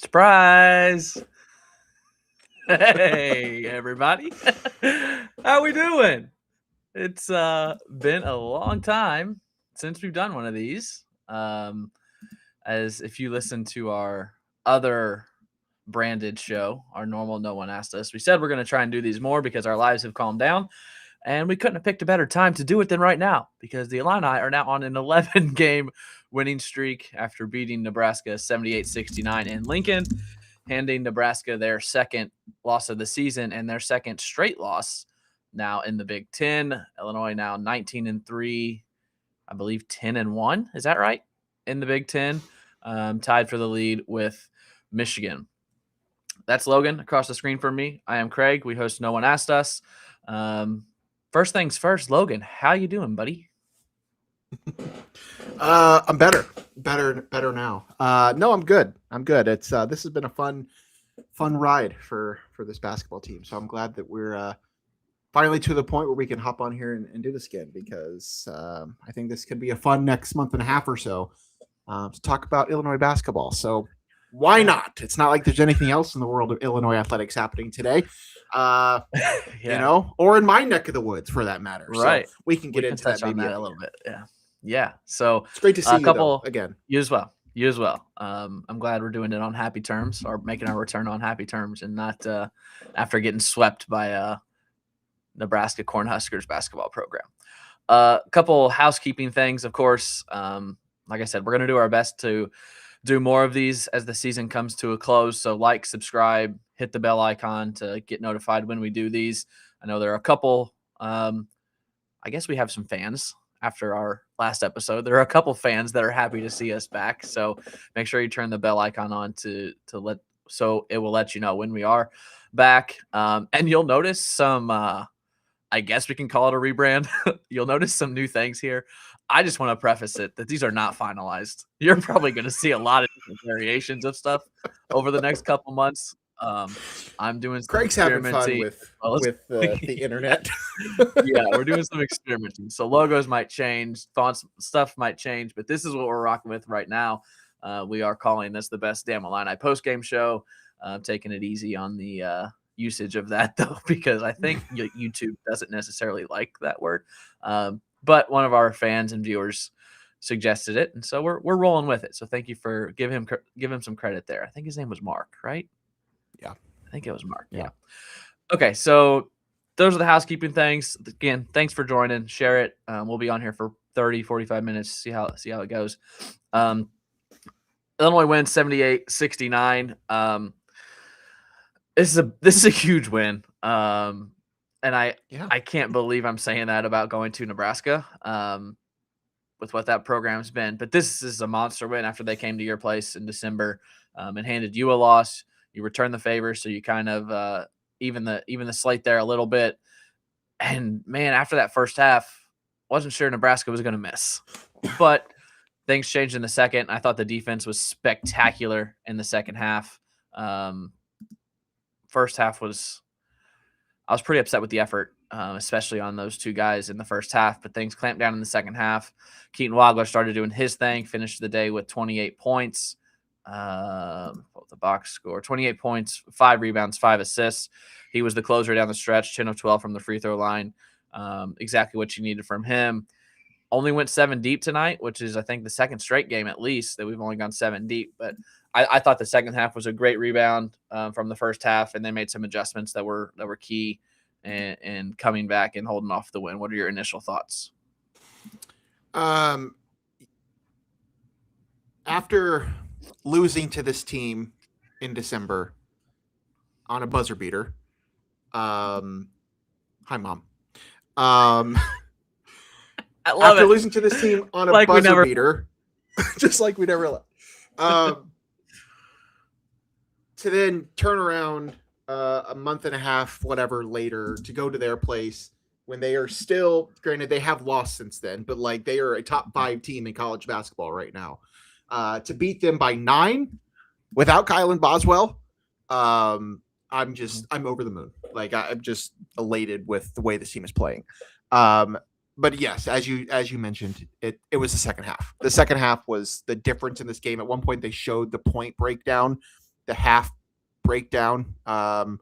Surprise! Hey, everybody. How we doing? It's been a long time since we've done one of these. As if you listen to our other branded show, our normal No One Asked Us, we said we're going to try and do these more because our lives have calmed down. And we couldn't have picked a better time to do it than right now because the Illini are now on an 11-game winning streak after beating Nebraska 78-69 in Lincoln, handing Nebraska their second loss of the season and their second straight loss now in the Big Ten. Illinois now 19-3, I believe 10-1. Is that right? In the Big Ten, tied for the lead with Michigan. That's Logan across the screen from me. I am Craig. We host No One Asked Us. First things first, Logan, how you doing, buddy? I'm better now. No, I'm good. It's this has been a fun ride for this basketball team. So I'm glad that we're finally to the point where we can hop on here and do this again because I think this could be a fun next month and a half or so to talk about Illinois basketball. So why not? It's not like there's anything else in the world of Illinois athletics happening today. Or in my neck of the woods for that matter. Right. So we can get into that maybe a little bit. Yeah. So it's great to see you again. You as well. I'm glad we're doing it on happy terms or making our return on happy terms and not after getting swept by Nebraska Cornhuskers basketball program. A couple housekeeping things, of course. Like I said, we're going to do our best to do more of these as the season comes to a close. So like, subscribe, hit the bell icon to get notified when we do these. I know there are a couple, I guess we have some fans after our last episode. There are a couple fans that are happy to see us back. So make sure you turn the bell icon on so it will let you know when we are back. And you'll notice some, I guess we can call it a rebrand. You'll notice some new things here. I just want to preface it that these are not finalized. You're probably going to see a lot of different variations of stuff over the next couple months. I'm doing some Craig's having fun with the internet. Yeah, we're doing some experimenting. So logos might change, fonts, stuff might change, but this is what we're rocking with right now. We are calling this the best Damn Illini Postgame Show. Taking it easy on the usage of that though, because I think YouTube doesn't necessarily like that word. But one of our fans and viewers suggested it, and so we're rolling with it. So thank you for give him some credit there. I think his name was Mark, right? Yeah, I think it was Mark. Yeah. Okay, so those are the housekeeping things. Again, thanks for joining. Share it. We'll be on here for 30-45 minutes. See how it goes. Illinois wins 78-69. This is a huge win. And I can't believe I'm saying that about going to Nebraska with what that program's been. But this is a monster win after they came to your place in December and handed you a loss. You returned the favor, so you kind of even the slate there a little bit. And, man, after that first half, wasn't sure Nebraska was going to miss. But things changed in the second. I thought the defense was spectacular in the second half. First half I was pretty upset with the effort, especially on those two guys in the first half, but things clamped down in the second half. Keaton Wagler started doing his thing, finished the day with 28 points. The box score, 28 points, 5 rebounds, 5 assists. He was the closer down the stretch, 10 of 12 from the free throw line. Exactly what you needed from him. Only went 7 deep tonight, which is, I think, the second straight game at least that we've only gone 7 deep. But I thought the second half was a great rebound from the first half, and they made some adjustments that were key and coming back and holding off the win. What are your initial thoughts? After losing to this team in December on a buzzer beater, hi, Mom. I love after losing to this team on a buzzer beater, just like we never left. To then turn around a month and a half, whatever, later to go to their place when they are still, granted, they have lost since then, but like they are a top 5 team in college basketball right now. To beat them by 9 without Kylan Boswell, I'm over the moon. Like I'm just elated with the way this team is playing. But yes, as you mentioned, it was the second half. The second half was the difference in this game. At one point, they showed the point breakdown the half breakdown, and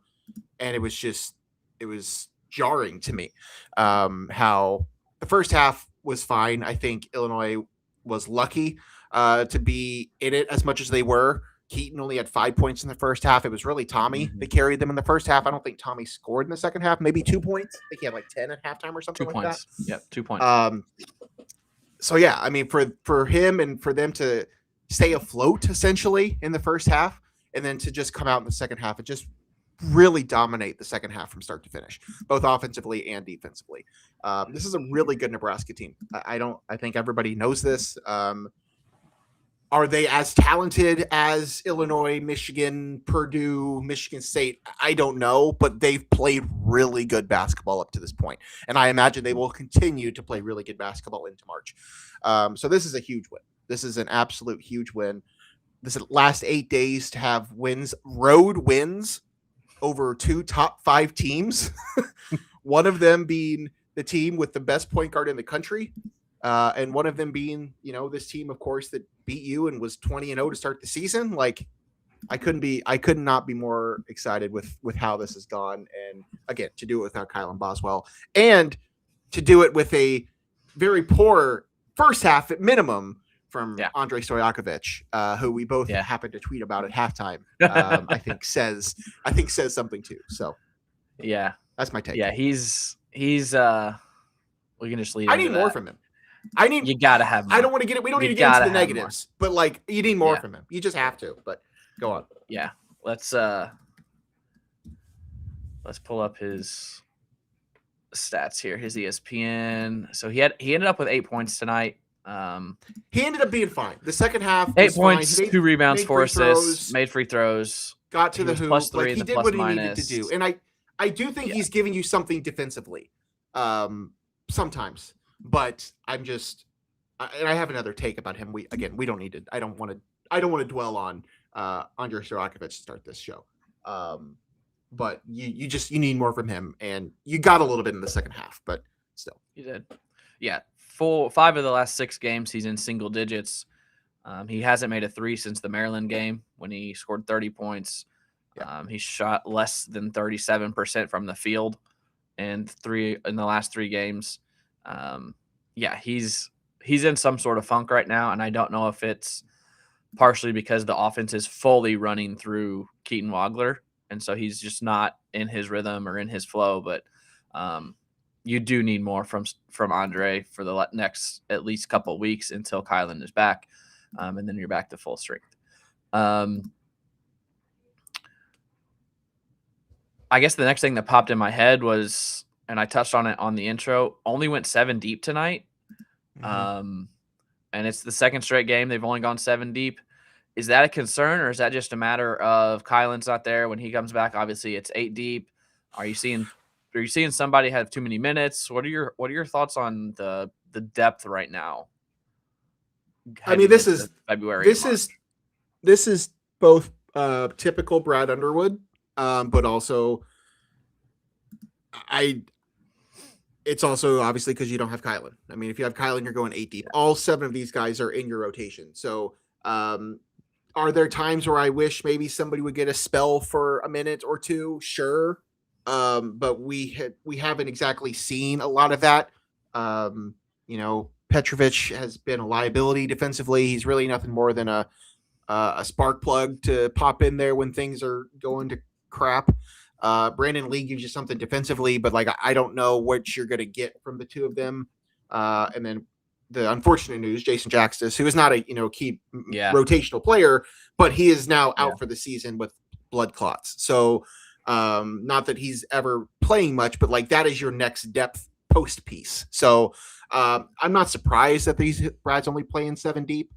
it was jarring to me how the first half was fine. I think Illinois was lucky to be in it as much as they were. Keaton only had 5 points in the first half. It was really Tommy that carried them in the first half. I don't think Tommy scored in the second half. Maybe 2 points. I think he had like 10 at halftime or something 2 like points. that. Yep, 2 points. So yeah, I mean, for him and for them to stay afloat essentially in the first half, and then to just come out in the second half and just really dominate the second half from start to finish, both offensively and defensively. This is a really good Nebraska team. I think everybody knows this. Are they as talented as Illinois, Michigan, Purdue, Michigan State? I don't know, but they've played really good basketball up to this point. And I imagine they will continue to play really good basketball into March. So this is a huge win. This is an absolute huge win. This is the last 8 days to have wins, road wins over 2 top 5 teams. One of them being the team with the best point guard in the country. And one of them being, this team, of course, that beat you and was 20-0 to start the season. Like, I could not be more excited with how this has gone. And again, to do it without Kylan Boswell and to do it with a very poor first half at minimum from Andrei Stojakovic, who we both happened to tweet about at halftime. I think says something too. So yeah, that's my take. Yeah, he's we can just leave. I need more from him. You gotta have more. I don't want to get it. We don't need to get into the negatives, but like you need more from him. You just have to. But go on. Yeah. Let's pull up his stats here. His ESPN. So he ended up with 8 points tonight. He ended up being fine. The second half, 8 points, 2 rebounds, 4 assists, made free throws, got to the hoop. +3 like, in he the did plus what minus. he needed to do, and I do think he's giving you something defensively, sometimes. But I'm just, and I have another take about him. We don't need to. I don't want to dwell on Andrei Stojakovic to start this show. But you need more from him, and you got a little bit in the second half, but still, you did. Yeah, 5 of the last 6 games he's in single digits. He hasn't made a 3 since the Maryland game when he scored 30 points. He shot less than 37% from the field, and in the last 3 games. He's in some sort of funk right now, and I don't know if it's partially because the offense is fully running through Keaton Wagler, and so he's just not in his rhythm or in his flow. But you do need more from Andre for the next at least couple of weeks until Kylan is back, and then you're back to full strength. I guess the next thing that popped in my head was, and I touched on it on the intro, only went 7 deep tonight. And it's the second straight game they've only gone 7 deep. Is that a concern, or is that just a matter of Kylan's not there when he comes back? Obviously, it's 8 deep. Are you seeing somebody have too many minutes? What are your thoughts on the depth right now? I mean, this is February. This is both typical Brad Underwood, but also it's also obviously because you don't have Kylan. I mean, if you have Kylan, you're going 8 deep. All 7 of these guys are in your rotation. So are there times where I wish maybe somebody would get a spell for a minute or 2? Sure. But we haven't exactly seen a lot of that. Petrovic has been a liability defensively. He's really nothing more than a spark plug to pop in there when things are going to crap. Brandon Lee gives you something defensively, but like I don't know what you're going to get from the 2 of them. And then the unfortunate news, Jason Jaxtis, who is not a key rotational player, but he is now out for the season with blood clots. So not that he's ever playing much, but like that is your next depth post piece. So I'm not surprised that these Brad's only playing 7 deep.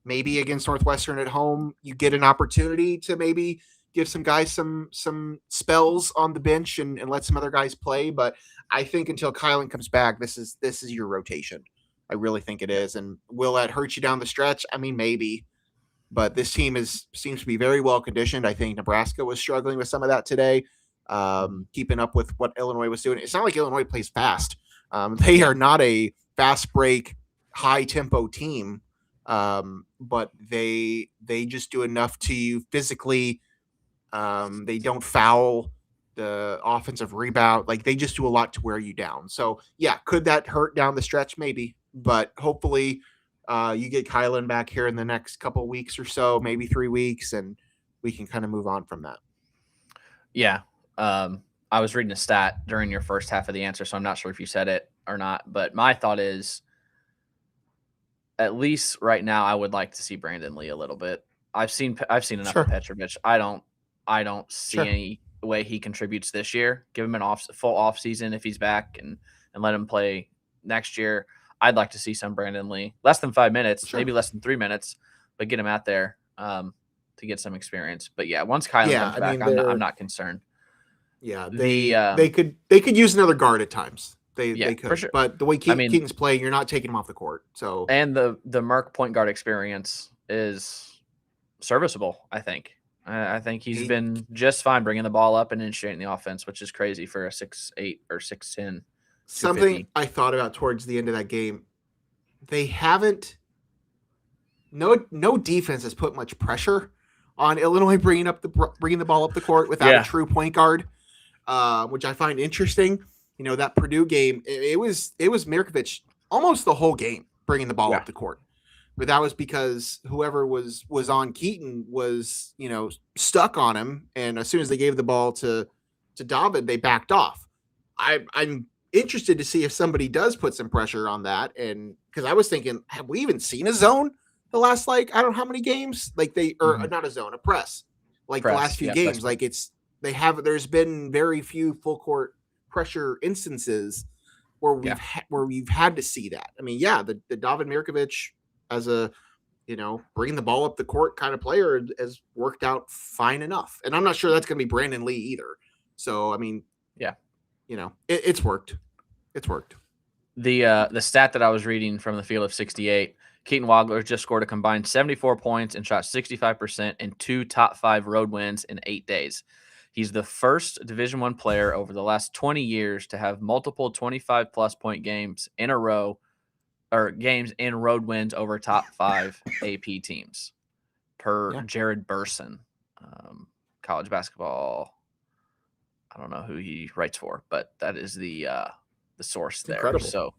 Maybe against Northwestern at home, you get an opportunity to maybe give some guys some spells on the bench and let some other guys play. But I think until Kylan comes back, this is your rotation. I really think it is. And will that hurt you down the stretch? I mean, maybe. But this team seems to be very well conditioned. I think Nebraska was struggling with some of that today, keeping up with what Illinois was doing. It's not like Illinois plays fast. They are not a fast break, high tempo team. but they just do enough to you physically. They don't foul the offensive rebound. Like, they just do a lot to wear you down. So yeah, could that hurt down the stretch? Maybe, but hopefully you get Kylan back here in the next couple of weeks or so, maybe 3 weeks, and we can kind of move on from that. Yeah. I was reading a stat during your first half of the answer, so I'm not sure if you said it or not, but my thought is, at least right now, I would like to see Brandon Lee a little bit. I've seen enough Sure. of Petrovic. I don't see Sure. any way he contributes this year. Give him an full off season if he's back, and let him play next year. I'd like to see some Brandon Lee, less than 5 minutes, Sure. maybe less than 3 minutes, but get him out there to get some experience. But yeah, once Kylan comes back, I'm not concerned. Yeah, they could use another guard at times. They could, for sure. But the way Keaton's playing, you're not taking him off the court. So, and the Merck point guard experience is serviceable. I think he's been just fine bringing the ball up and initiating the offense, which is crazy for a 6'8" or 6'10". Something I thought about towards the end of that game, they haven't. No defense has put much pressure on Illinois bringing the ball up the court without a true point guard, which I find interesting. That Purdue game, it was Mirkovic almost the whole game bringing the ball up the court, but that was because whoever was on Keaton was stuck on him, and as soon as they gave the ball to David, they backed off. I'm interested to see if somebody does put some pressure on that, and because I was thinking, have we even seen a zone the last I don't know how many games, not a zone, a press, the last few games, there's been very few full court pressure instances where we've had to see that. I mean, the David Mirkovic as a bringing the ball up the court kind of player has worked out fine enough, and I'm not sure that's going to be Brandon Lee either. So I mean, it's worked. It's worked. The stat that I was reading from the field of 68, Keaton Wagler just scored a combined 74 points and shot 65% in 2 top 5 road wins in 8 days. He's the first Division I player over the last 20 years to have multiple 25-plus point games in a row, or games in road wins over top 5 AP teams, per Jared Burson, college basketball. I don't know who he writes for, but that is the source there. Incredible. So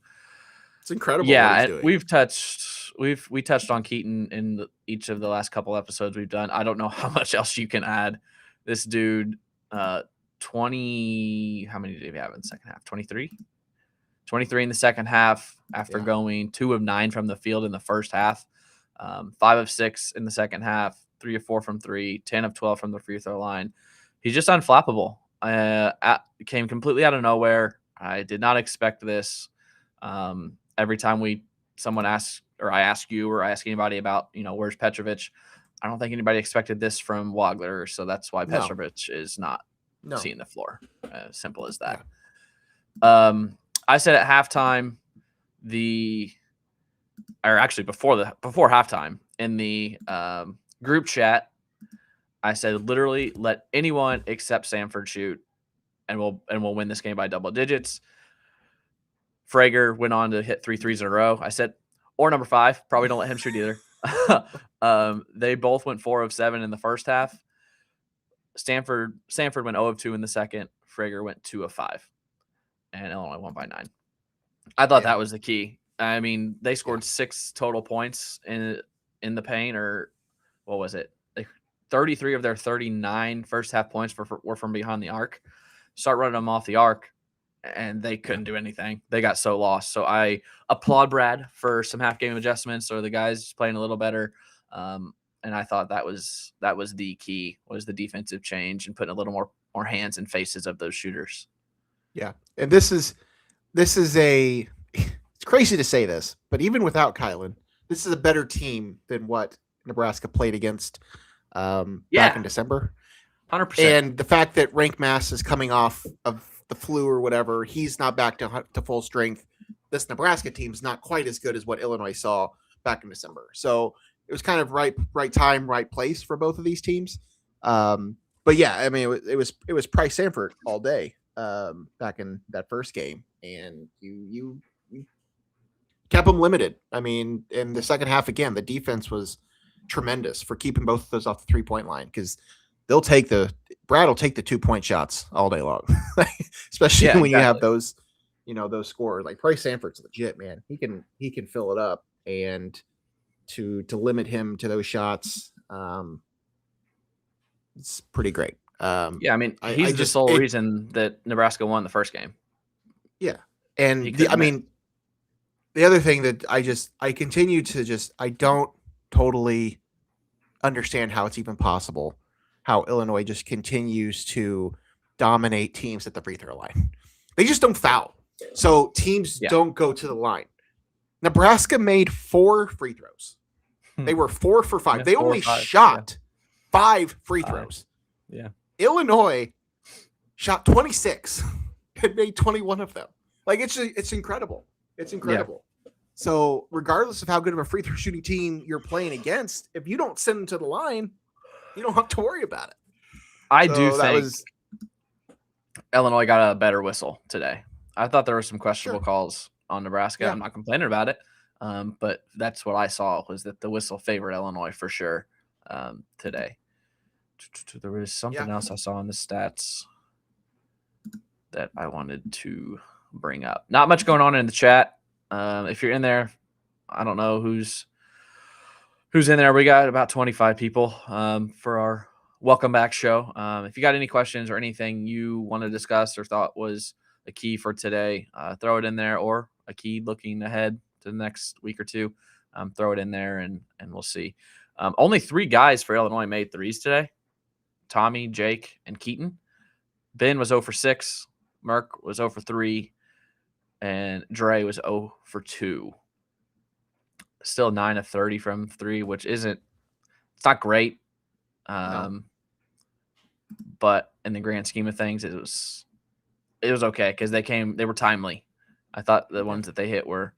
it's incredible. Yeah, we touched on Keaton in each of the last couple episodes we've done. I don't know how much else you can add. This dude. 20, how many did he have in the second half? 23 in the second half after going 2 of 9 from the field in the first half, 5 of 6 in the second half, 3 of 4 from 3, 10 of 12 from the free throw line. He's just unflappable. Came completely out of nowhere. I did not expect this. Every time someone asks, or I ask you or I ask anybody about, where's Petrovic, I don't think anybody expected this from Wagler, so that's why Petrovic is not seeing the floor. As simple as that. Yeah. I said at halftime, before halftime in the group chat, I said literally let anyone except Samford shoot, and we'll win this game by double digits. Frager went on to hit 3 threes in a row. I said, or number 5, probably don't let him shoot either. They both went 4 of 7 in the first half. Sanford went 0 of 2 in the second. Frager went 2 of 5, and Illinois won by 9. I thought that was the key. I mean, they scored 6 total points in the paint, or what was it? 33 of their 39 first half points were from behind the arc. Start running them off the arc, and they couldn't do anything. They got so lost. So I applaud Brad for some half game adjustments, or the guys playing a little better. And I thought that was the key, was the defensive change and putting a little more hands and faces of those shooters. Yeah. And this is it's crazy to say this, but even without Kylan, this is a better team than what Nebraska played against back in December. 100%. And the fact that Rank Mass is coming off of the flu or whatever, he's not back to full strength. This Nebraska team is not quite as good as what Illinois saw back in December. So it was kind of right time, right place for both of these teams. But yeah, I mean, it was Price Sanford all day back in that first game, and you kept them limited. I mean, in the second half again, the defense was tremendous for keeping both of those off the 3-point line, because Brad will take the 2-point shots all day long, especially when you have those, those scorers. Like Bryce Sanford's legit, man. He can fill it up, and to limit him to those shots, it's pretty great. I mean, he's the sole reason that Nebraska won the first game. Yeah, and the other thing that I continue to I don't totally understand how it's even possible how Illinois just continues to dominate teams at the free throw line. They just don't foul. So teams don't go to the line. Nebraska made 4 free throws. They were 4 for 5. They only shot 5 free throws. Yeah. Illinois shot 26 and made 21 of them. Like, it's incredible. It's incredible. Yeah. So regardless of how good of a free throw shooting team you're playing against, if you don't send them to the line, you don't have to worry about it. I do think Illinois got a better whistle today. I thought there were some questionable calls on Nebraska. Yeah. I'm not complaining about it. But that's what I saw, was that the whistle favored Illinois for sure today. There was something else I saw in the stats that I wanted to bring up. Not much going on in the chat. If you're in there, I don't know who's in there. We got about 25 people for our welcome back show. If you got any questions or anything you want to discuss or thought was a key for today, throw it in there, or a key looking ahead to the next week or two. Throw it in there and we'll see. Only 3 guys for Illinois made threes today: Tommy, Jake, and Keaton. Ben was 0 for 6. Mirk was 0 for 3. And Dre was 0 for 2. Still 9 of 30 from 3, which it's not great. No. But in the grand scheme of things, it was okay, because they were timely. I thought the ones that they hit were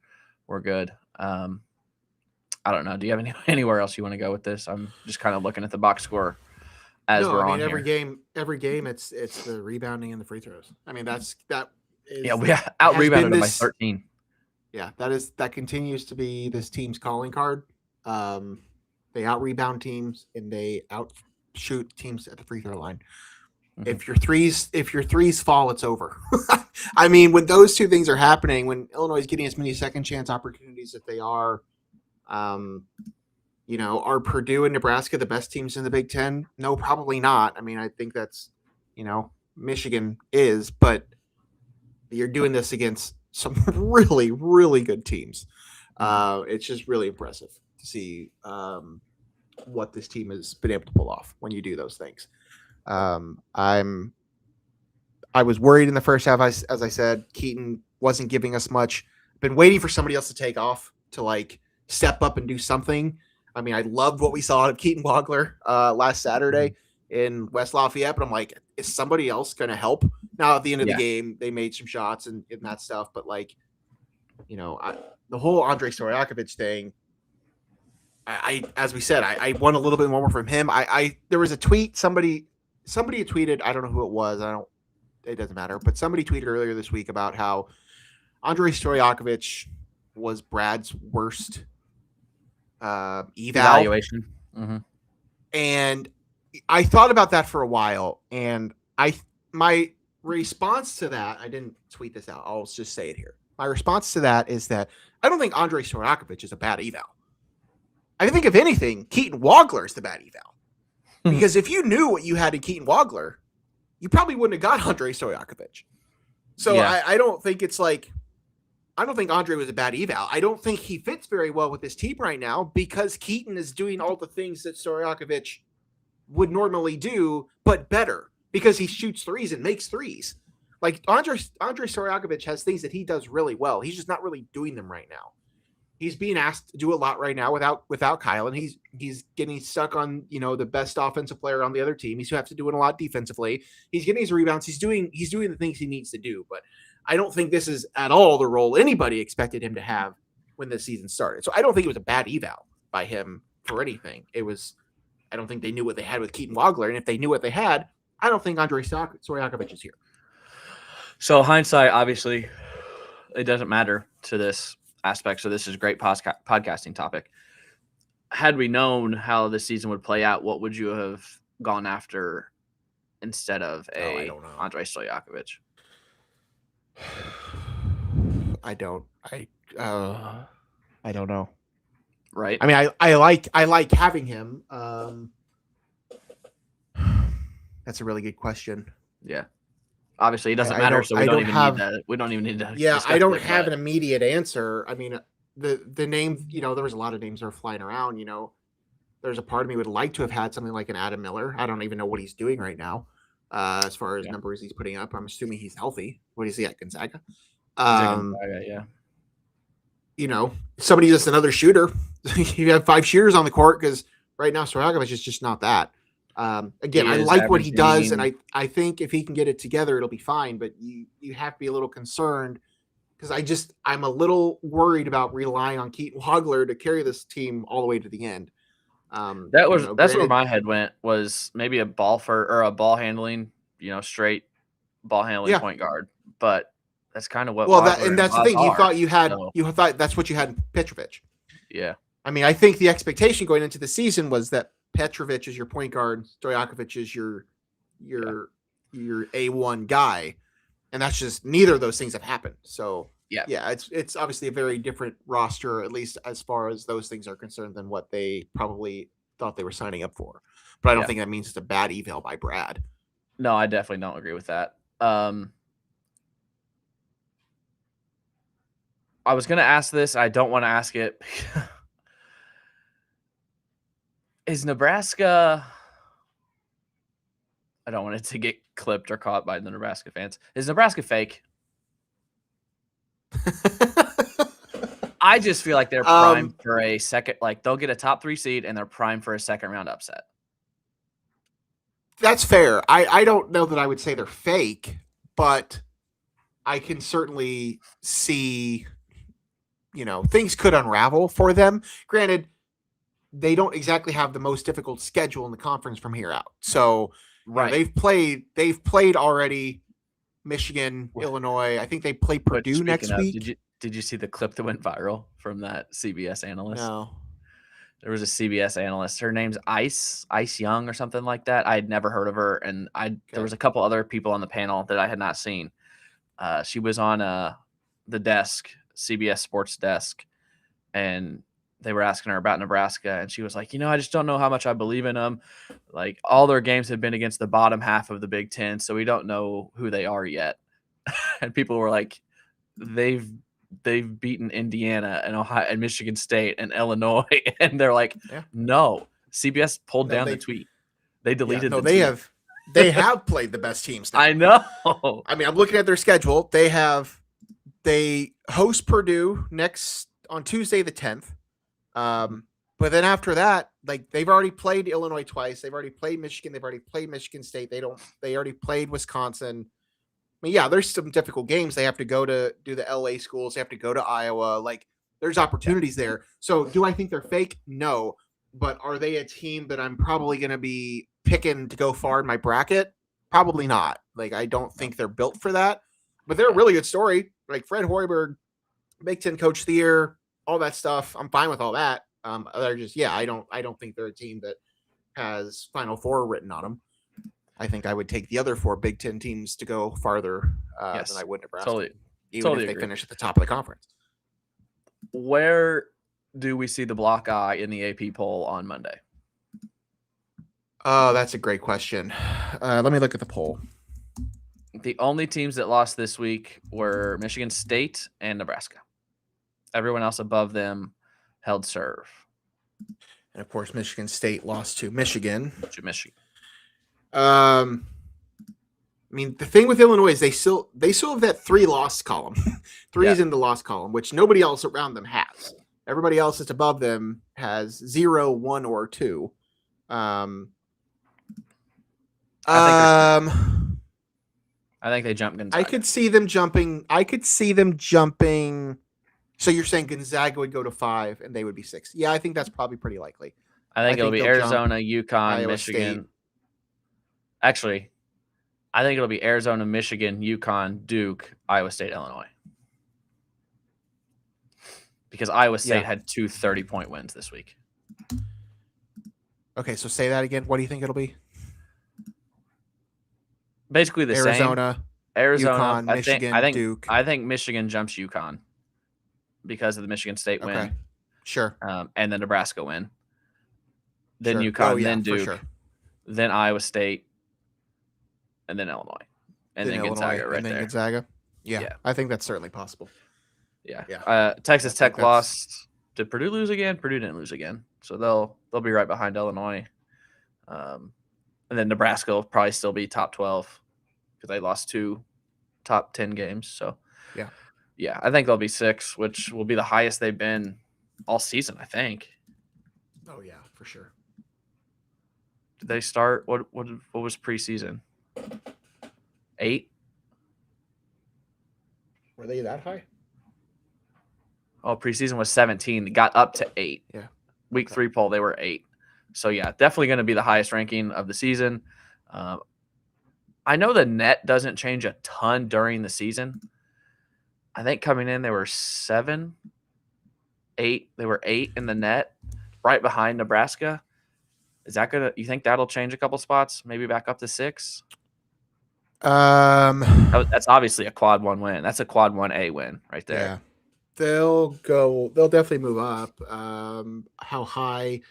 good. I don't know. Do you have anywhere else you want to go with this? I'm just kind of looking at the box score we're on every here. Every game, it's the rebounding and the free throws. I mean, we out rebounded them by 13. Yeah, that continues to be this team's calling card. They out rebound teams and they out shoot teams at the free throw line. Mm-hmm. If your threes fall, it's over. I mean, when those two things are happening, when Illinois is getting as many second chance opportunities that they are, are Purdue and Nebraska the best teams in the Big Ten? No, probably not. I mean, I think that's, Michigan is, but you're doing this against some really, really good teams. It's just really impressive to see what this team has been able to pull off when you do those things. I was worried in the first half, as I said. Keaton wasn't giving us much. Been waiting for somebody else to take off, to step up and do something. I mean, I loved what we saw out of Keaton Wagler last Saturday in West Lafayette, but I'm like, is somebody else going to help? Now, at the end of the game, they made some shots and that stuff, but the whole Andre Stojakovic thing, as we said, I want a little bit more from him. There was a tweet, somebody had tweeted, I don't know who it was, it doesn't matter, but somebody tweeted earlier this week about how Andre Stojakovic was Brad's worst evaluation. Mm-hmm. And I thought about that for a while, and my response to that, I didn't tweet this out, I'll just say it here. My response to that is that I don't think Andre Stojakovic is a bad eval. I think, if anything, Keaton Wagler is the bad eval. Because if you knew what you had in Keaton Wagler, you probably wouldn't have got Andre Stojakovic. So I don't think I don't think Andre was a bad eval. I don't think he fits very well with this team right now, because Keaton is doing all the things that Stojakovic would normally do, but better, because he shoots threes and makes threes. Like, Andre Stojakovic has things that he does really well. He's just not really doing them right now. He's being asked to do a lot right now without Kyle, and he's getting stuck on, the best offensive player on the other team. He's going to have to do it a lot defensively. He's getting his rebounds. He's doing the things he needs to do, but I don't think this is at all the role anybody expected him to have when the season started. So I don't think it was a bad eval by him for anything. I don't think they knew what they had with Keaton Wagler, and if they knew what they had, I don't think Andre Stojakovic is here. So hindsight, obviously, it doesn't matter to this aspect. So this is a great podcasting topic. had we known how the season would play out, what would you have gone after instead of I don't know. Andrei Stojakovic? I don't know. Right. I mean, I like having him. That's a really good question. Yeah. Obviously, it doesn't matter, so we don't even need to. Yeah, I don't have an immediate answer. I mean, the name, there was a lot of names that are flying around. There's a part of me would like to have had something like an Adam Miller. I don't even know what he's doing right now, as far as numbers he's putting up. I'm assuming he's healthy. What is he at Gonzaga? Yeah. Somebody just another shooter. You have 5 shooters on the court because right now Stojakovic is just not that. Again, I like what he does, and I think if he can get it together, it'll be fine. But you have to be a little concerned because I'm a little worried about relying on Keaton Wagler to carry this team all the way to the end. That's where my head went, was maybe a ball handling, straight ball handling point guard. But that's kind of what. Well, that's the thing. You thought that's what you had in Petrovic. Yeah. I mean, I think the expectation going into the season was that Petrovic is your point guard, Stojakovic is your A1 guy, and that's just neither of those things have happened. So yeah, it's obviously a very different roster, at least as far as those things are concerned, than what they probably thought they were signing up for. But I don't think that means it's a bad eval by Brad. No, I definitely don't agree with that. I was going to ask this. I don't want to ask it. Is Nebraska... I don't want it to get clipped or caught by the Nebraska fans. Is Nebraska fake? I just feel like they're primed for a second. Like, they'll get a top 3 seed, and they're primed for a second-round upset. That's fair. I don't know that I would say they're fake, but I can certainly see... things could unravel for them. Granted, they don't exactly have the most difficult schedule in the conference from here out. So they've played already Michigan, Illinois. I think they play Purdue next week. Did you see the clip that went viral from that CBS analyst? No. There was a CBS analyst. Her name's Ice Young or something like that. I had never heard of her. And there was a couple other people on the panel that I had not seen. She was on the desk, CBS Sports desk, and they were asking her about Nebraska, and she was like, I just don't know how much I believe in them. Like, all their games have been against the bottom half of the Big Ten, so we don't know who they are yet. And people were like, they've beaten Indiana and Ohio and Michigan State and Illinois, and they're like, no. CBS pulled down the tweet. They deleted the tweet. They have played the best teams now. I know. I mean, I'm looking at their schedule. They host Purdue next on Tuesday the 10th. But then after that, like, they've already played Illinois twice. They've already played Michigan. They've already played Michigan State. They already played Wisconsin. I mean, yeah, there's some difficult games. They have to go to do the LA schools. They have to go to Iowa. Like, there's opportunities there. So do I think they're fake? No. But are they a team that I'm probably going to be picking to go far in my bracket? Probably not. Like, I don't think they're built for that. But they're a really good story. Like, Fred Hoiberg, Big Ten Coach of the Year, all that stuff. I'm fine with all that. They're just, I don't think they're a team that has Final Four written on them. I think I would take the other 4 Big Ten teams to go farther than I would Nebraska, even if they finish at the top of the conference. Where do we see the block eye in the AP poll on Monday? Oh, that's a great question. Let me look at the poll. The only teams that lost this week were Michigan State and Nebraska. Everyone else above them held serve. And of course, Michigan State lost to Michigan. I mean, the thing with Illinois is they still have that 3 loss column. 3 is in the loss column, which nobody else around them has. Everybody else that's above them has 0, 1, or 2. I think they jumped Gonzaga. I could see them jumping. So you're saying Gonzaga would go to 5 and they would be 6? Yeah, I think that's probably pretty likely. I think it'll be Arizona, UConn, Michigan. State. Actually, I think it'll be Arizona, Michigan, UConn, Duke, Iowa State, Illinois. Because Iowa State had 2 30-point wins this week. Okay, so say that again. What do you think it'll be? Basically the Arizona, same. Arizona, UConn, Michigan, Duke. I think Michigan jumps UConn because of the Michigan State Okay, win, sure. and the Nebraska win. Then Sure. UConn, Oh, yeah, then for Duke, sure. then Iowa State, and then Illinois, and then Gonzaga right and then there. Gonzaga. Yeah, Yeah. I think that's certainly possible. Yeah. Yeah. Texas I think Tech lost. Did Purdue lose again? Purdue didn't lose again, so they'll be right behind Illinois. And then Nebraska will probably still be top 12 because they lost 2 top 10 games. So yeah, I think they'll be 6, which will be the highest they've been all season, I think. Oh yeah, for sure. Did they start? What was preseason? 8? Were they that high? Oh, preseason was 17. They got up to 8. Yeah. Week 3 poll, they were 8. So yeah, definitely going to be the highest ranking of the season. I know the net doesn't change a ton during the season. I think coming in they were 7, 8. They were 8 in the net, right behind Nebraska. Is that you think that'll change a couple spots? Maybe back up to 6? That's obviously a quad 1 win. That's a quad 1A win right there. Yeah. They'll definitely move up. How high?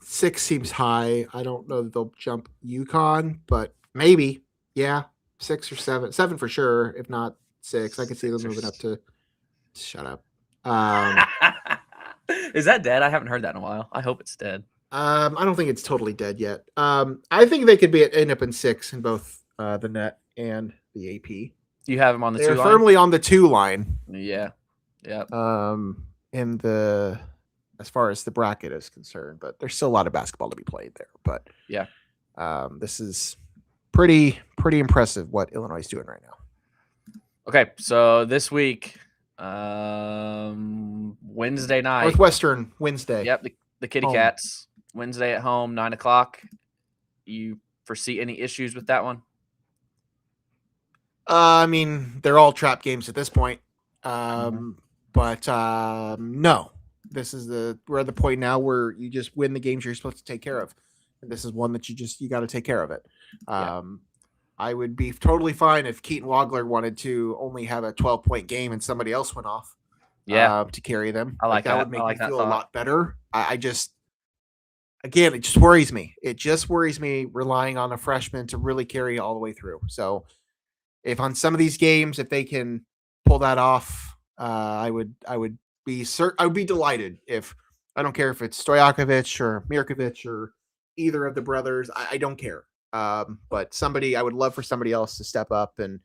6 seems high. I don't know that they'll jump UConn, but maybe. Yeah, 6 or 7. 7 for sure, if not 6. I could see them moving up to. Shut up. Is that dead? I haven't heard that in a while. I hope it's dead. I don't think it's totally dead yet. I think they could end up in 6 in both the net and the AP. You have them on the 2 line? They're firmly on the 2 line. Yeah. Yeah. In the as far as the bracket is concerned, but there's still a lot of basketball to be played there. But yeah, this is pretty impressive what Illinois is doing right now. Okay, so this week, Wednesday night, Northwestern Wednesday. Yep, the Kitty Cats Wednesday at home, 9:00. You foresee any issues with that one? I mean, they're all trap games at this point. But no, we're at the point now where you just win the games you're supposed to take care of. And this is one that you got to take care of it. I would be totally fine if Keaton Wagler wanted to only have a 12-point game and somebody else went off. To carry them. I like that. That would make me feel a lot better. It just worries me. It just worries me relying on a freshman to really carry all the way through. So if on some of these games, if they can pull that off, I would be delighted. If I don't care if it's Stojakovic or Mirkovic or either of the brothers, I don't care. But I would love for somebody else to step up and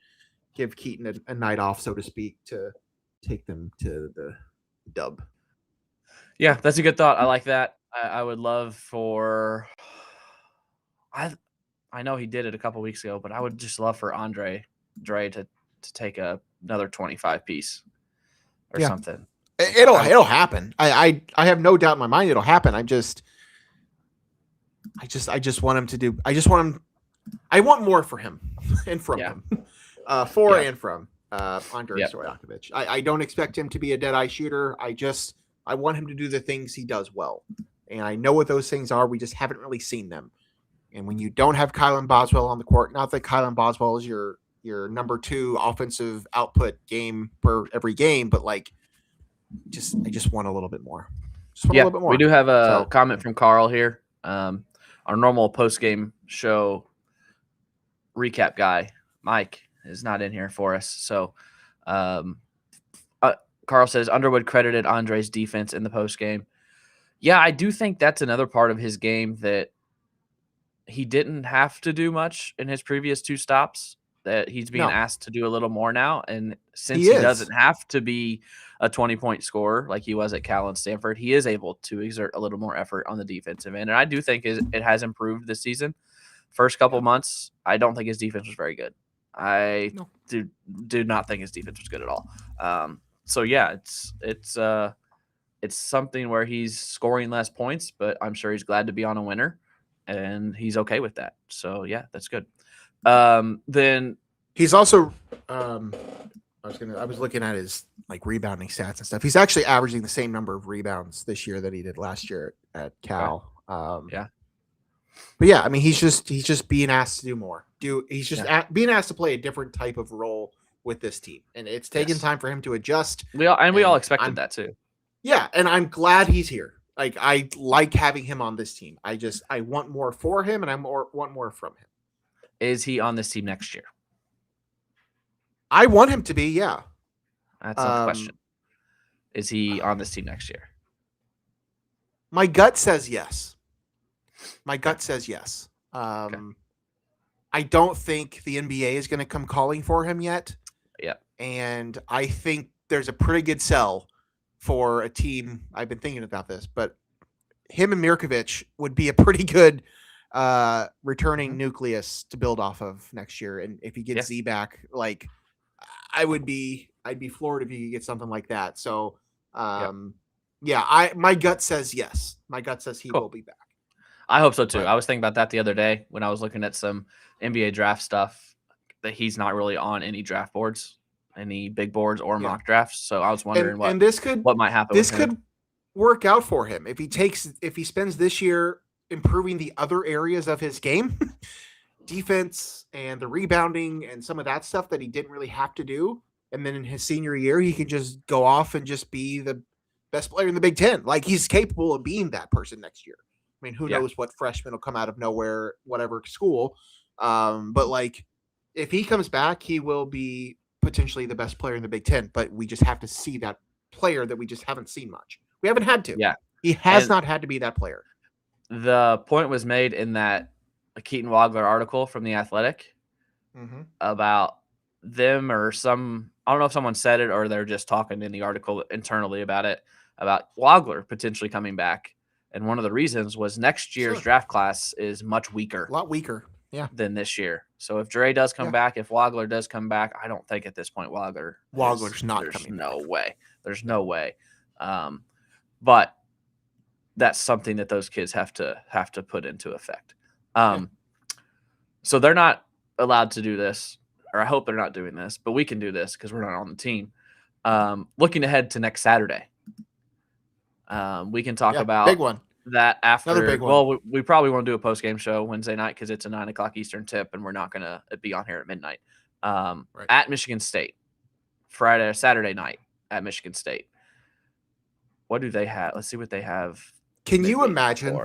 give Keaton a night off, so to speak, to take them to the dub. Yeah, that's a good thought. I like that. I would love for. I know he did it a couple weeks ago, but I would just love for Andre Dre to take another 25 piece or something. It'll happen. I have no doubt in my mind it'll happen. I just want him to do. I want more for him and from him, and from Andre Stojakovic. I don't expect him to be a dead-eye shooter. I want him to do the things he does well, and I know what those things are. We just haven't really seen them. And when you don't have Kylan Boswell on the court, not that Kylan Boswell is your number 2 offensive output game per every game, but I just want a little bit more. A little bit more. We do have a comment from Carl here. Our normal post-game show recap guy, Mike, is not in here for us. So Carl says Underwood credited Andre's defense in the post-game. Yeah, I do think that's another part of his game that he didn't have to do much in his previous 2 stops, that he's being asked to do a little more now. And since he doesn't have to be a 20-point scorer like he was at Cal and Stanford, he is able to exert a little more effort on the defensive end. And I do think it has improved this season. First couple months, I don't think his defense was very good. I do not think his defense was good at all. So yeah, it's something where he's scoring less points, but I'm sure he's glad to be on a winner, and he's okay with that. So yeah, that's good. Then he's also I was looking at his like rebounding stats and stuff. He's actually averaging the same number of rebounds this year that he did last year at Cal. Yeah. But yeah, I mean, he's just being asked to do more. He's just Yeah. being asked to play a different type of role with this team, and it's taken time for him to adjust. We all expected I'm- that too. Yeah, and I'm glad he's here. Like I like having him on this team. I want more for him, and want more from him. Is he on this team next year? I want him to be. Yeah, That's not the question. Is he on this team next year? My gut says yes. Okay. I don't think the NBA is going to come calling for him yet. Yeah. And I think there's a pretty good sell for a team. I've been thinking about this, but him and Mirkovic would be a pretty good returning nucleus to build off of next year. And if he gets Z back, like I'd be floored if he could get something like that. So, my gut says yes. My gut says he will be back. I hope so too. I was thinking about that the other day when I was looking at some NBA draft stuff, that he's not really on any draft boards, any big boards or mock drafts. So I was wondering what might happen. This could work out for him if he spends this year improving the other areas of his game, defense and the rebounding and some of that stuff that he didn't really have to do. And then in his senior year, he can just go off and just be the best player in the Big Ten. Like he's capable of being that person next year. I mean, who knows what freshman will come out of nowhere, whatever school. But like, if he comes back, he will be potentially the best player in the Big Ten. But we just have to see that player that we just haven't seen much. We haven't had to. Yeah, he has not had to be that player. The point was made in that Keaton Wagler article from The Athletic about them or some. I don't know if someone said it or they're just talking in the article internally about it, about Wagler potentially coming back. And one of the reasons was next year's draft class is much weaker. A lot weaker, than this year. So if Dre does come back, if Wagler does come back, I don't think at this point Wagler's not coming back. There's no way. But that's something that those kids have to put into effect. So they're not allowed to do this, or I hope they're not doing this, but we can do this because we're not on the team. Looking ahead to next Saturday. We can talk about big one. That after. Another big one. Well, we probably want to do a post-game show Wednesday night because it's a 9:00 Eastern tip, and we're not going to be on here at midnight. At Michigan State, Saturday night at Michigan State. What do they have? Let's see what they have. Can you imagine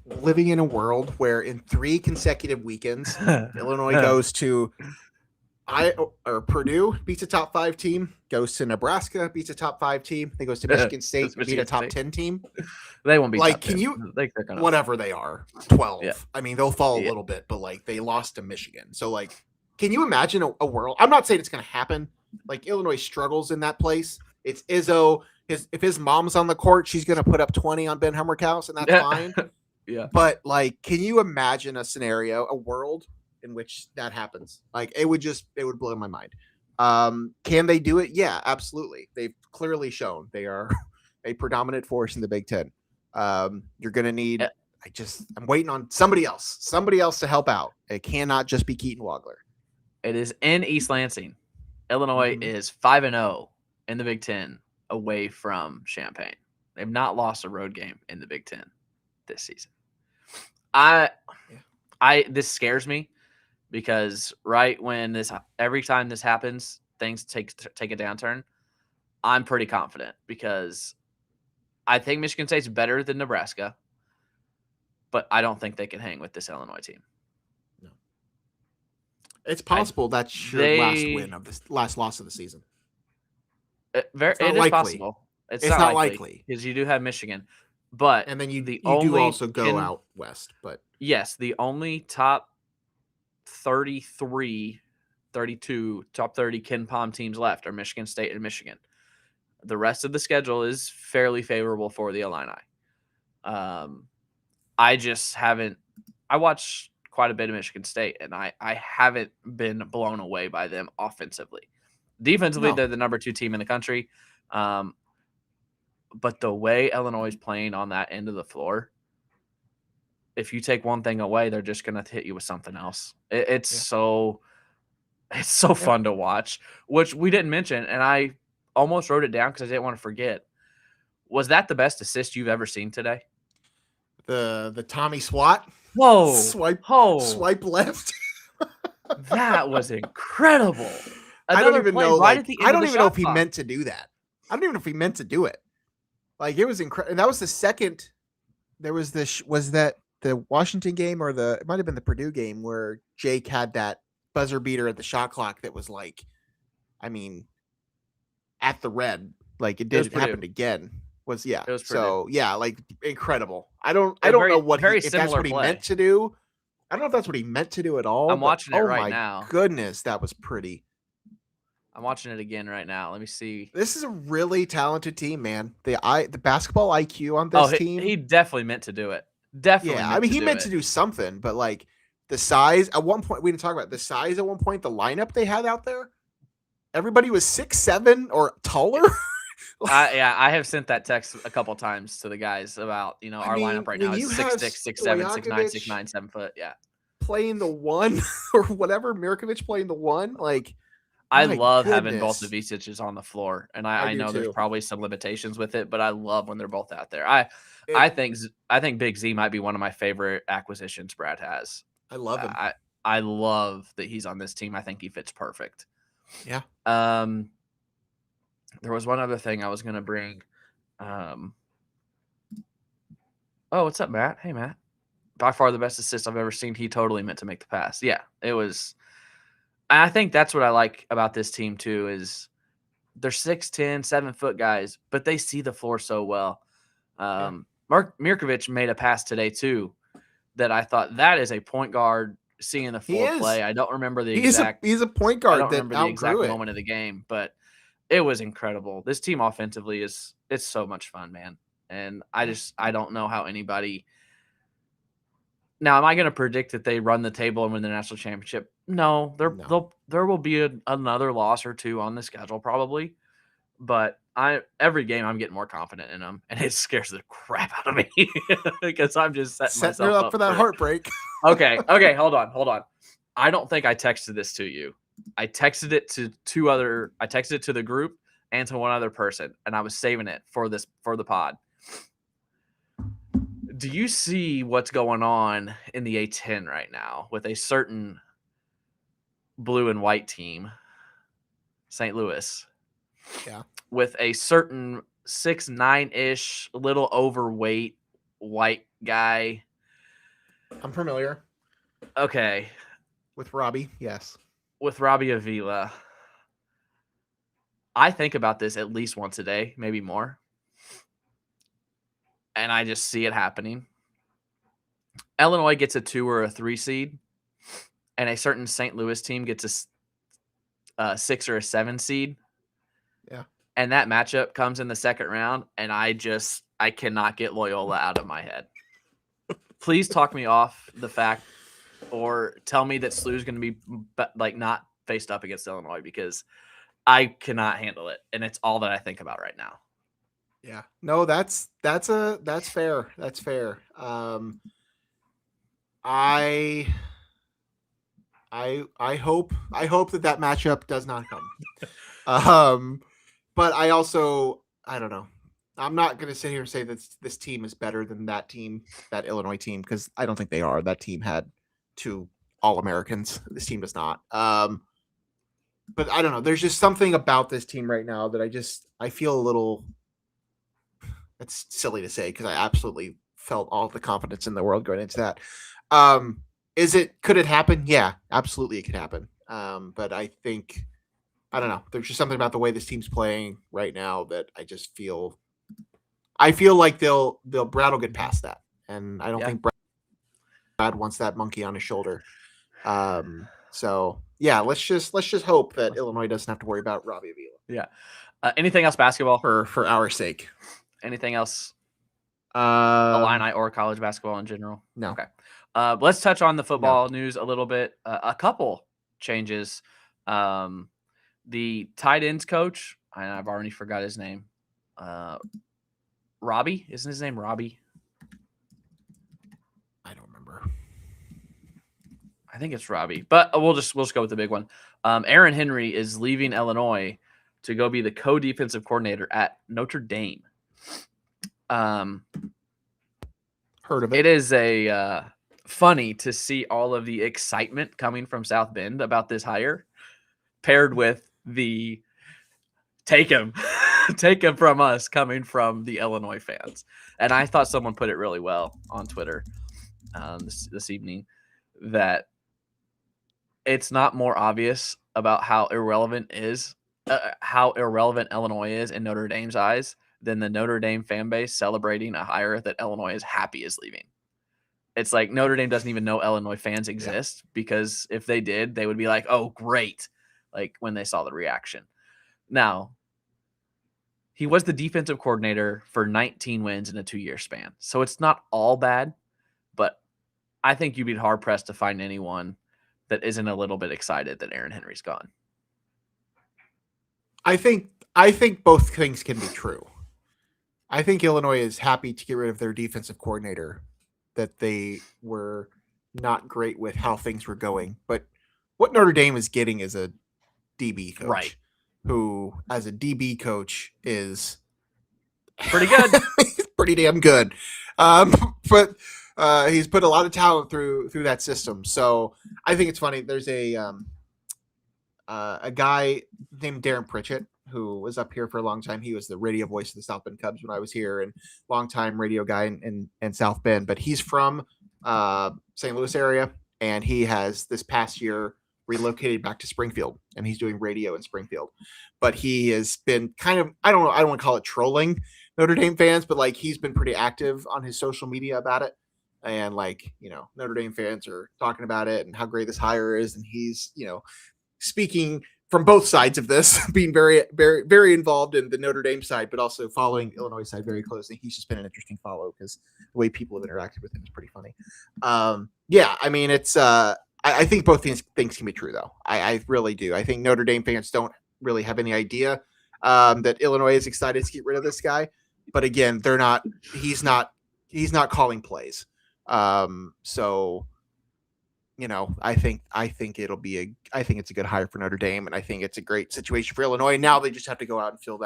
living in a world where in 3 consecutive weekends, Illinois goes to Purdue, beats a top 5 team, goes to Nebraska, beats a top 5 team, then goes to Michigan State, beat a top 10 team. They won't be like, can you whatever they are, 12. Yeah. I mean, they'll fall a little bit, but like they lost to Michigan. So like, can you imagine a world? I'm not saying it's going to happen. Like Illinois struggles in that place. It's Izzo. If his mom's on the court, she's going to put up 20 on Ben Hummerkaus, and that's fine. But like, can you imagine a scenario, a world in which that happens? Like it would blow my mind. Can they do it? Yeah, absolutely. They've clearly shown they are a predominant force in the Big Ten. You're going to need, I'm waiting on somebody else to help out. It cannot just be Keaton Wagler. It is in East Lansing. Illinois is 5-0 in the Big Ten away from Champaign. They've not lost a road game in the Big Ten this season. This scares me because every time this happens, things take a downturn. I'm pretty confident because I think Michigan State's better than Nebraska, but I don't think they can hang with this Illinois team. No. It's possible that's your last loss of the season. It is possible. It's not likely because you do have Michigan, but and then you do also go out west. But yes, the only top 32 top 30 Ken Palm teams left are Michigan State and Michigan. The rest of the schedule is fairly favorable for the Illini. I just haven't. I watched quite a bit of Michigan State, and I haven't been blown away by them offensively. Defensively, they're the number 2 team in the country. But the way Illinois is playing on that end of the floor, if you take one thing away, they're just going to hit you with something else. It's so It's so fun to watch, which we didn't mention, and I almost wrote it down because I didn't want to forget. Was that the best assist you've ever seen today? The Tommy Swat. Whoa. Swipe left. That was incredible. I don't even know. Right at the end I don't even know if he meant to do that. I don't even know if he meant to do it. Like, it was incredible. And that was the second. There was this. Was that the Washington game or it might have been the Purdue game where Jake had that buzzer beater at the shot clock that was like, I mean, at the red. Like, it did happen again. It was so yeah, like, incredible. I don't know what if that's what he meant to do. I don't know if that's what he meant to do at all. I'm watching it right now. Goodness, that was pretty. I'm watching it again right now. Let me see. This is a really talented team, man. The basketball IQ on this team. He definitely meant to do it. Definitely. Yeah, I mean, he meant to do something, but like the size at one point, we didn't talk about the size at one point, the lineup they had out there. Everybody was 6'7" or taller. I have sent that text a couple times to the guys about, our lineup right now is 6'6", 6'7", 6'9", 6'9", 7 foot. Yeah. Playing the one or whatever, Mirkovic playing the one. Like, I love having both of Ivisics on the floor. And I know there's probably some limitations with it, but I love when they're both out there. I think Big Z might be one of my favorite acquisitions Brad has. I love him. I love that he's on this team. I think he fits perfect. Yeah. There was one other thing I was going to bring. Oh, what's up, Matt? Hey, Matt. By far the best assist I've ever seen. He totally meant to make the pass. Yeah, it was. I think that's what I like about this team, too, is they're 6'10", 7 foot guys, but they see the floor so well. Mirkovic made a pass today, too, that I thought that is a point guard seeing the floor play. I don't remember the exact. He's a point guard. I don't remember the exact moment of the game, but it was incredible. This team offensively it's so much fun, man. And I don't know how anybody. Now, am I going to predict that they run the table and win the national championship? No, there will be another loss or two on the schedule probably, but every game I'm getting more confident in them, and it scares the crap out of me because I'm just setting myself up for that heartbreak. Okay, hold on. I don't think I texted this to you. I texted it to I texted it to the group and to one other person, and I was saving it for the pod. Do you see what's going on in the A10 right now with a certain blue and white team, St. Louis? Yeah. With a certain 6'9"-ish, little overweight white guy. I'm familiar. Okay. With Robbie, yes. With Robbie Avila. I think about this at least once a day, maybe more. And I just see it happening. Illinois gets a 2 or a 3 seed, and a certain St. Louis team gets a 6 or a 7 seed. Yeah. And that matchup comes in the second round, and I cannot get Loyola out of my head. Please talk me off the fact or tell me that SLU's going to be not faced up against Illinois, because I cannot handle it. And it's all that I think about right now. Yeah, no, that's fair. That's fair. I hope that matchup does not come. But I don't know. I'm not going to sit here and say that this team is better than that team, that Illinois team, because I don't think they are. That team had 2 All-Americans. This team does not. But I don't know. There's just something about this team right now that I feel a little. It's silly to say because I absolutely felt all the confidence in the world going into that. Could it happen? Yeah, absolutely it could happen. But I think, I don't know. There's just something about the way this team's playing right now that I feel like Brad will get past that. And I don't think Brad wants that monkey on his shoulder. So yeah, let's just hope that Illinois doesn't have to worry about Robbie Avila. Yeah. Anything else basketball for our sake? Anything else? Illini or college basketball in general? No. Okay. Let's touch on the football news a little bit. A couple changes. The tight ends coach, I've already forgot his name. Robbie? Isn't his name Robbie? I don't remember. I think it's Robbie, but we'll just go with the big one. Aaron Henry is leaving Illinois to go be the co-defensive coordinator at Notre Dame. Heard of It is funny to see all of the excitement coming from South Bend about this hire, paired with the take him from us coming from the Illinois fans. And I thought someone put it really well on Twitter this evening that it's not more obvious about how irrelevant Illinois is in Notre Dame's eyes than the Notre Dame fan base celebrating a hire that Illinois is happy is leaving. It's like Notre Dame doesn't even know Illinois fans exist, because if they did, they would be like, oh, great, like when they saw the reaction. Now, he was the defensive coordinator for 19 wins in a 2-year span. So it's not all bad, but I think you'd be hard-pressed to find anyone that isn't a little bit excited that Aaron Henry's gone. I think both things can be true. I think Illinois is happy to get rid of their defensive coordinator, that they were not great with how things were going. But what Notre Dame is getting is a DB coach, right, who, as a DB coach, is pretty good. He's pretty damn good. But he's put a lot of talent through that system. So I think it's funny. There's a guy named Darren Pritchett who was up here for a long time. He was the radio voice of the South Bend Cubs when I was here, and longtime radio guy in South Bend. But he's from St. Louis area, and he has this past year relocated back to Springfield, and he's doing radio in Springfield. But he has been kind of, I don't want to call it trolling Notre Dame fans, but like he's been pretty active on his social media about it. And like, Notre Dame fans are talking about it and how great this hire is. And he's, speaking from both sides of this, being very, very, very involved in the Notre Dame side, but also following Illinois side very closely. He's just been an interesting follow because the way people have interacted with him is pretty funny. Yeah, I mean, it's, I think both things can be true, though. I really do. I think Notre Dame fans don't really have any idea that Illinois is excited to get rid of this guy. But again, he's not calling plays. So, I think it's a good hire for Notre Dame, and I think it's a great situation for Illinois. Now they just have to go out and fill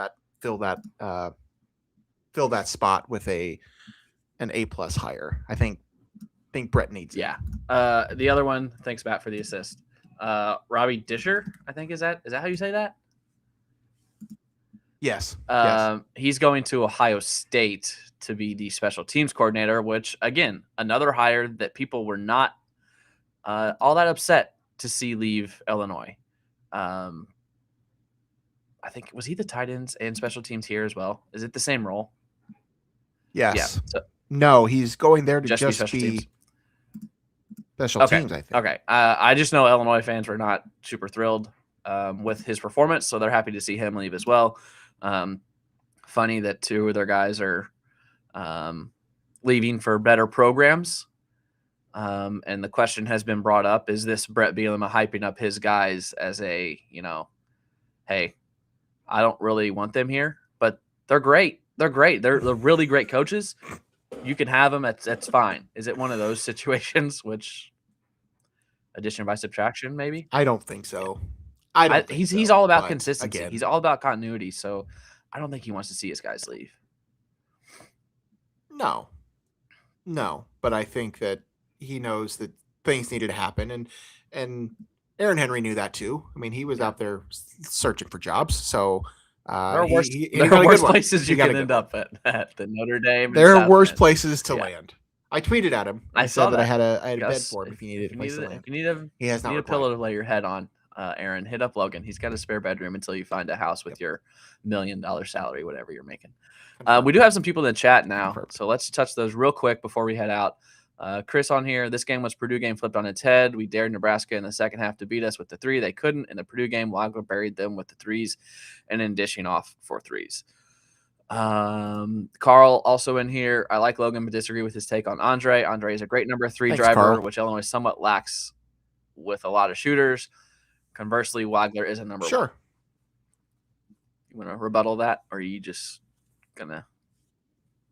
that spot with an A+ hire. I think Brett needs it. Yeah. The other one, thanks Matt for the assist. Robbie Disher, I think is that how you say that? Yes. He's going to Ohio State to be the special teams coordinator, which again, another hire that people were not all that upset to see leave Illinois. I think, was he the tight ends and special teams here as well? Is it the same role? Yes. Yeah. So, no, he's going there to just be special teams, I think. Okay. I just know Illinois fans were not super thrilled with his performance, so they're happy to see him leave as well. Funny that two of their guys are leaving for better programs. And the question has been brought up, is this Brett Bielema hyping up his guys as a, hey, I don't really want them here, but they're great. They're great. They're really great coaches. You can have them. That's fine. Is it one of those situations, which addition by subtraction, maybe? I don't think so. He's all about consistency. Again, he's all about continuity. So I don't think he wants to see his guys leave. No, but I think that he knows that things needed to happen, and Aaron Henry knew that too. I mean, he was out there searching for jobs. So there are worse places you can end up at the Notre Dame. There are worse places to land. I tweeted at him. I said that I had a bed for him if you needed a place to land. If you need a pillow to lay your head on, Aaron, hit up Logan. He's got a spare bedroom until you find a house with your $1 million salary, whatever you're making. We do have some people in the chat now, so let's touch those real quick before we head out. Chris on here. This game was Purdue game flipped on its head. We dared Nebraska in the second half to beat us with the three. They couldn't. In the Purdue game, Wagler buried them with the threes and then dishing off for threes. Carl also in here. I like Logan, but disagree with his take on Andre. Andre is a great number 3 driver, Carl, which Illinois somewhat lacks with a lot of shooters. Conversely, Wagler is a number 1. You want to rebuttal that, or are you just gonna?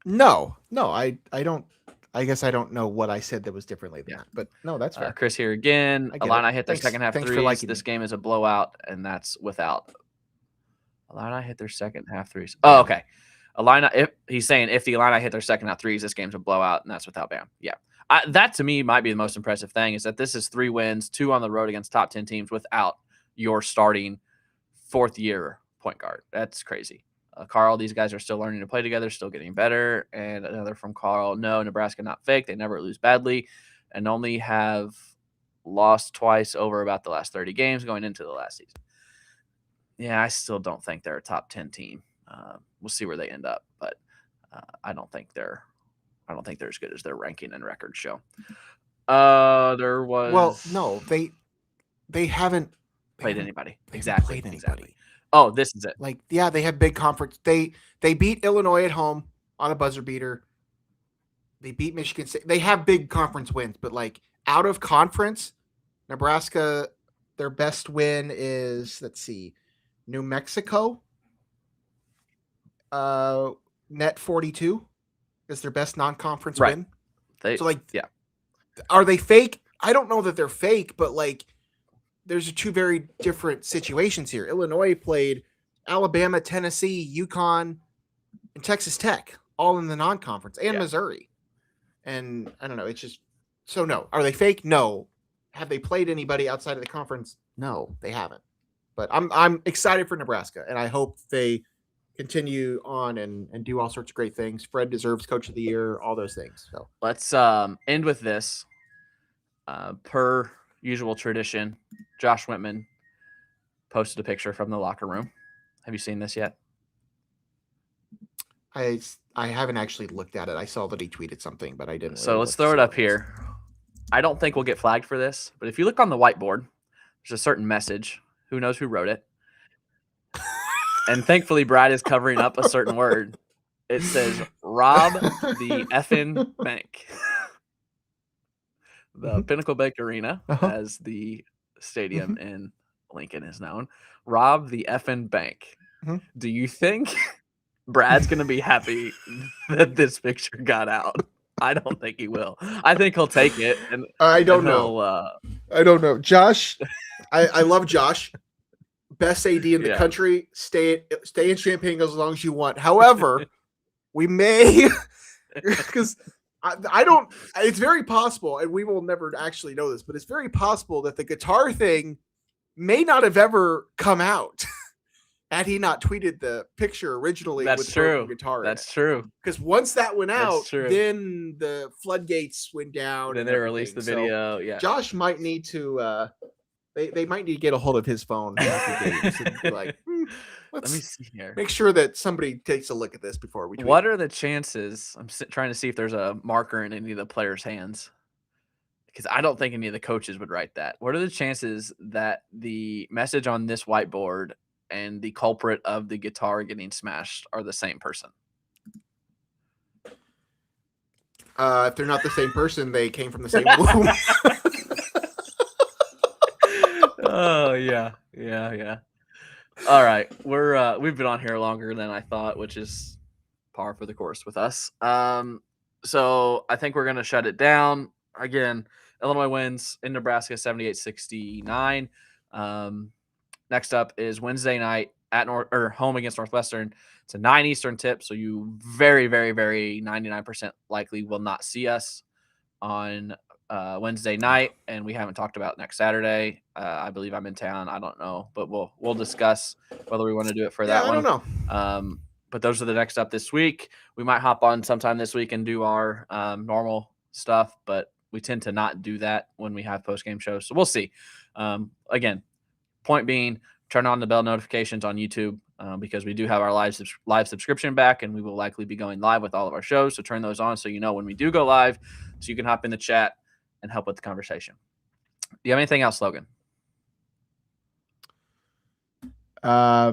No, I don't. I guess I don't know what I said that was differently than that, but no, that's fair. Chris here again. I get Illini it. hit their Thanks- second half thanks for threes. liking This me. game is a blowout, and that's without. Illini hit their second half threes. Oh, okay. He's saying if the Illini hit their second half threes, this game's a blowout, and that's without Bam. Yeah. That to me might be the most impressive thing is that this is 3 wins, 2 on the road against top 10 teams without your starting fourth-year point guard. That's crazy. Carl, these guys are still learning to play together, still getting better. And another from Carl, no, Nebraska not fake. They never lose badly and only have lost twice over about the last 30 games going into the last season. Yeah, I still don't think they're a top 10 team. We'll see where they end up, but I don't think they're as good as their ranking and records show. There was no, they haven't played anybody. Exactly. Oh, this is it. Like, yeah, they have big conference. They beat Illinois at home on a buzzer beater. They beat Michigan State. They have big conference wins, but like out of conference, Nebraska, their best win is, let's see, New Mexico. Net 42 is their best non-conference win. Are they fake? I don't know that they're fake, but like there's 2 very different situations here. Illinois played Alabama, Tennessee, UConn, and Texas Tech, all in the non-conference, and Missouri. And I don't know. It's just so no. Are they fake? No. Have they played anybody outside of the conference? No, they haven't. But I'm excited for Nebraska, and I hope they continue on and do all sorts of great things. Fred deserves Coach of the Year, all those things. So let's end with this. Per usual tradition, Josh Whitman posted a picture from the locker room. Have you seen this yet? I haven't actually looked at it. I saw that he tweeted something, but I didn't. So let's throw it up here. I don't think we'll get flagged for this, but if you look on the whiteboard, there's a certain message. Who knows who wrote it? And thankfully, Brad is covering up a certain word. It says, rob the effing bank. The Pinnacle Bank Arena, as the stadium in Lincoln is known. Rob the effing bank. Do you think Brad's going to be happy that this picture got out? I don't think he will. I think he'll take it. And I don't know. I don't know. Josh, I love Josh. Best AD in the country. Stay in Champaign as long as you want. However, we may, because I don't. It's very possible, and we will never actually know this, but it's very possible that the guitar thing may not have ever come out had he not tweeted the picture originally. That's true. Guitar. That's true. Because once that went out, then the floodgates went down. Then they released the video. So Josh might need to. They might need to get a hold of his phone after games and be like, let me see here. Make sure that somebody takes a look at this before we tweet. What are the chances? I'm trying to see if there's a marker in any of the players' hands, because I don't think any of the coaches would write that. What are the chances that the message on this whiteboard and the culprit of the guitar getting smashed are the same person? If they're not the same person, they came from the same womb. Oh yeah. All right, we've been on here longer than I thought, which is par for the course with us. So I think we're gonna shut it down. Again, Illinois wins in Nebraska 78-69. Next up is Wednesday night at home against Northwestern. It's a 9 Eastern tip, so you very, very, very 99% likely will not see us on Wednesday night, and we haven't talked about next Saturday. I believe I'm in town. I don't know, but we'll discuss whether we want to do it for that one. I don't know. But those are the next up this week. We might hop on sometime this week and do our normal stuff, but we tend to not do that when we have post-game shows. So we'll see. Again, point being, turn on the bell notifications on YouTube because we do have our live subscription back, and we will likely be going live with all of our shows. So turn those on so you know when we do go live, so you can hop in the chat and help with the conversation. Do you have anything else, Logan? I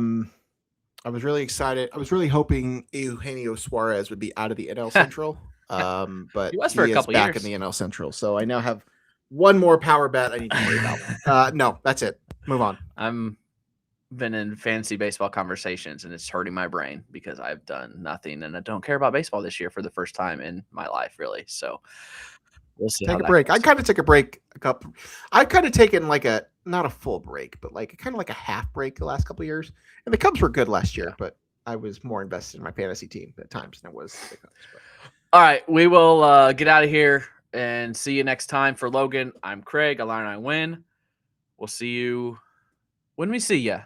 was really excited. I was really hoping Eugenio Suarez would be out of the NL Central, but he was for a couple back years in the NL Central. So I now have one more power bet I need to worry about. No, that's it. Move on. been in fantasy baseball conversations, and it's hurting my brain because I've done nothing, and I don't care about baseball this year for the first time in my life, really. So we'll see. Take a break. I kind of took a break. I've kind of taken like not a full break, but like kind of like a half break the last couple of years. And the Cubs were good last year, but I was more invested in my fantasy team at times than it was the Cubs. All right, we will get out of here and see you next time. For Logan, I'm Craig. Illini win. We'll see you when we see ya.